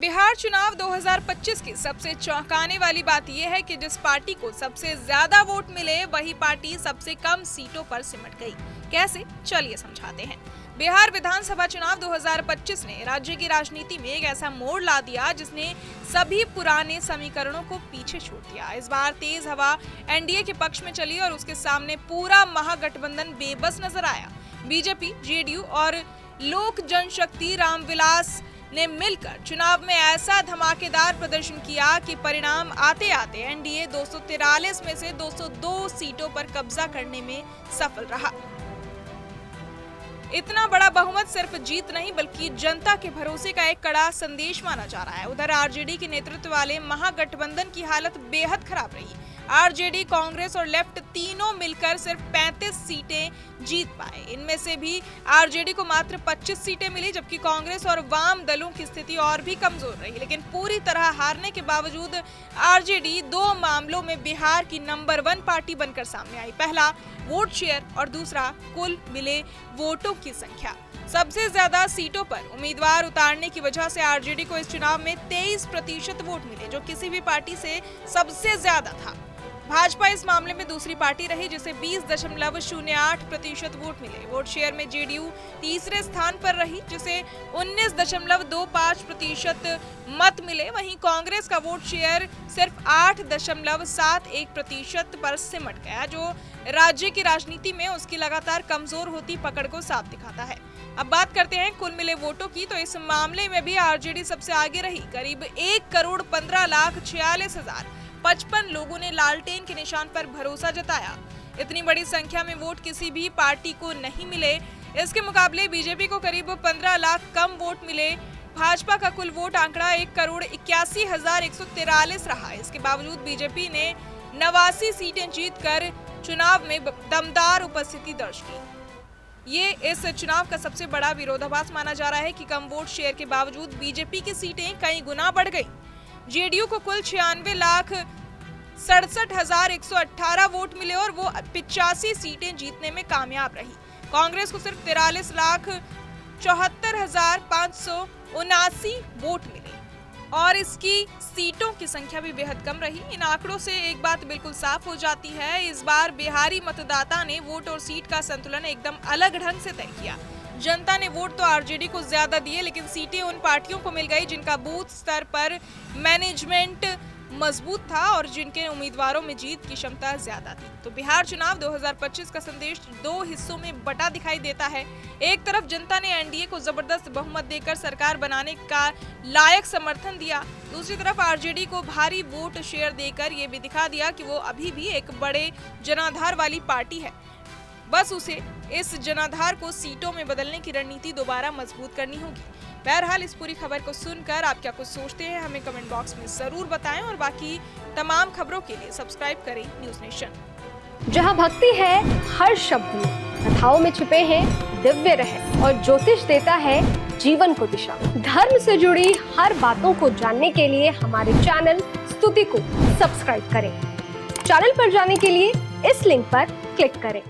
बिहार चुनाव 2025 की सबसे चौंकाने वाली बात यह है कि जिस पार्टी को सबसे ज्यादा वोट मिले वही पार्टी सबसे कम सीटों पर सिमट गई। कैसे, चलिए समझाते हैं। बिहार विधानसभा चुनाव 2025 ने राज्य की राजनीति में एक ऐसा मोड़ ला दिया जिसने सभी पुराने समीकरणों को पीछे छोड़ दिया। इस बार तेज हवा एनडीए के पक्ष में चली और उसके सामने पूरा महागठबंधन बेबस नजर आया। बीजेपी, जेडीयू और लोक जनशक्ति रामविलास ने मिलकर चुनाव में ऐसा धमाकेदार प्रदर्शन किया कि परिणाम आते आते एनडीए 243 में से 202 सीटों पर कब्जा करने में सफल रहा। इतना बड़ा बहुमत सिर्फ जीत नहीं बल्कि जनता के भरोसे का एक कड़ा संदेश माना जा रहा है। उधर आरजेडी के नेतृत्व वाले महागठबंधन की हालत बेहद खराब रही। आरजेडी, कांग्रेस और लेफ्ट तीनों मिलकर सिर्फ 35 सीटें जीत पाए। इनमें से भी आरजेडी को मात्र 25 सीटें मिली, जबकि कांग्रेस और वाम दलों की स्थिति और भी कमजोर रही। लेकिन पूरी तरह हारने के बावजूद आरजेडी दो मामलों में बिहार की नंबर 1 पार्टी बनकर सामने आई। पहला वोट शेयर और दूसरा कुल मिले वोटों की संख्या। सबसे ज्यादा सीटों पर उम्मीदवार उतारने की वजह से आरजेडी को इस चुनाव में 23% वोट मिले, जो किसी भी पार्टी से सबसे ज्यादा था। भाजपा इस मामले में दूसरी पार्टी रही, जिसे 20.08% वोट मिले। वोट शेयर में जेडीयू तीसरे स्थान पर रही, जिसे 19.25% मत मिले। वहीं कांग्रेस का वोट शेयर सिर्फ 8.71% पर सिमट गया, जो राज्य की राजनीति में उसकी लगातार कमजोर होती पकड़ को साफ दिखाता है। अब बात करते हैं कुल मिले वोटों की, तो इस मामले में भी आरजेडी सबसे आगे रही। करीब 1,15,46,055 लोगों ने लालटेन के निशान पर भरोसा जताया। इतनी बड़ी संख्या में वोट किसी भी पार्टी को नहीं मिले। इसके मुकाबले बीजेपी को करीब 15 लाख कम वोट मिले। भाजपा का कुल वोट आंकड़ा 1,81,143 रहा। इसके बावजूद बीजेपी ने 89 सीटें जीतकर चुनाव में दमदार उपस्थिति दर्ज की। ये इस चुनाव का सबसे बड़ा विरोधाभास माना जा रहा है कि कम वोट शेयर के बावजूद बीजेपी की सीटें कई गुना बढ़ गई। जेडीयू को कुल 96,67,118 वोट मिले और वो 85 सीटें जीतने में कामयाब रही। कांग्रेस को सिर्फ 43,74,579 वोट मिले और इसकी सीटों की संख्या भी बेहद कम रही। इन आंकड़ों से एक बात बिल्कुल साफ हो जाती है, इस बार बिहारी मतदाता ने वोट और सीट का संतुलन एकदम अलग ढंग से तय किया। जनता ने वोट तो आरजेडी को ज्यादा दिए, लेकिन सीटें उन पार्टियों को मिल गई जिनका बूथ स्तर पर मैनेजमेंट मजबूत था और जिनके उम्मीदवारों में जीत की क्षमता ज्यादा थी। तो बिहार चुनाव 2025 का संदेश दो हिस्सों में बटा दिखाई देता है। एक तरफ जनता ने एनडीए को जबरदस्त बहुमत देकर सरकार बनाने का लायक समर्थन दिया, दूसरी तरफ आरजेडी को भारी वोट शेयर देकर ये भी दिखा दिया कि वो अभी भी एक बड़े जनाधार वाली पार्टी है। बस उसे इस जनाधार को सीटों में बदलने की रणनीति दोबारा मजबूत करनी होगी। बहरहाल इस पूरी खबर को सुनकर आप क्या कुछ सोचते हैं, हमें कमेंट बॉक्स में जरूर बताएं और बाकी तमाम खबरों के लिए सब्सक्राइब करें न्यूज नेशन। जहां भक्ति है हर शब्द में, कथाओं में छुपे हैं दिव्य रहस्य और ज्योतिष देता है जीवन को दिशा। धर्म से जुड़ी हर बातों को जानने के लिए हमारे चैनल स्तुति को सब्सक्राइब करें। चैनल पर जाने के लिए इस लिंक पर क्लिक करें।